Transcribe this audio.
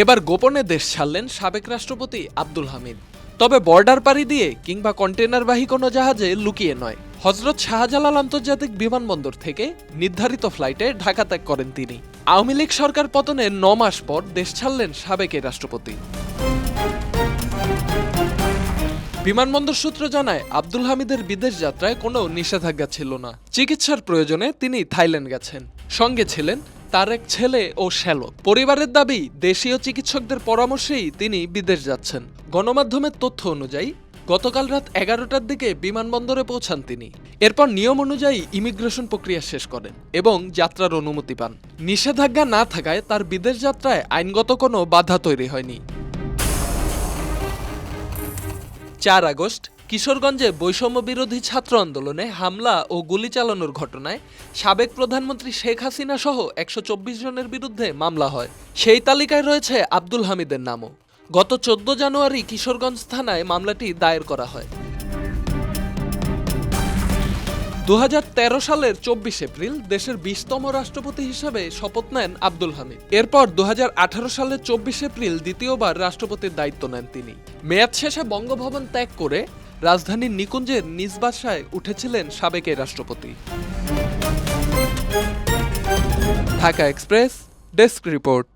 এবার গোপনে দেশ ছাড়লেন সাবেক রাষ্ট্রপতি আব্দুল হামিদ। তবে বর্ডার পাড়ি দিয়ে কিংবা কন্টেনারবাহী কোনো জাহাজে লুকিয়ে নয়, হজরত শাহজালাল আন্তর্জাতিক বিমানবন্দর থেকে নির্ধারিত ফ্লাইটে ঢাকা ত্যাগ করেন তিনি। আওয়ামী লীগ সরকার পতনের 9 মাস পর দেশ ছাড়লেন সাবেক এই রাষ্ট্রপতি। বিমানবন্দর সূত্র জানায়, আব্দুল হামিদের বিদেশ যাত্রায় কোনো নিষেধাজ্ঞা ছিল না। চিকিৎসার প্রয়োজনে তিনি থাইল্যান্ড গেছেন। সঙ্গে ছিলেন তার এক ছেলে ও শ্যালক। পরিবারের দাবি, দেশীয় চিকিৎসকদের পরামর্শেই তিনি বিদেশ যাচ্ছেন। গণমাধ্যমের তথ্য অনুযায়ী গতকাল রাত 11টার দিকে বিমানবন্দরে পৌঁছান তিনি। এরপর নিয়ম অনুযায়ী ইমিগ্রেশন প্রক্রিয়া শেষ করেন এবং যাত্রার অনুমতি পান। নিষেধাজ্ঞা না থাকায় তার বিদেশ যাত্রায় আইনগত কোনো বাধা তৈরি হয়নি। 4 আগস্ট কিশোরগঞ্জে বৈষম্য বিরোধী ছাত্র আন্দোলনে হামলা ও গুলি চালানোর ঘটনায় সাবেক প্রধানমন্ত্রী শেখ হাসিনা সহ 124 জনের বিরুদ্ধে মামলা হয়। সেই তালিকায় রয়েছে আব্দুল হামিদের নামও। গত 14 জানুয়ারি কিশোরগঞ্জ থানায় মামলাটি দায়ের করা হয়। 2013 সালের 24 এপ্রিল দেশের 20তম রাষ্ট্রপতি হিসেবে শপথ নেন আব্দুল হামিদ। এরপর 2018 সালের 24 এপ্রিল দ্বিতীয়বার রাষ্ট্রপতির দায়িত্ব নেন তিনি। মেয়াদ শেষে বঙ্গভবন ত্যাগ করে রাজধানীর নিকুঞ্জের নিজ বাসায় উঠেছিলেন সাবেক এই রাষ্ট্রপতি। Dhaka express, desk report.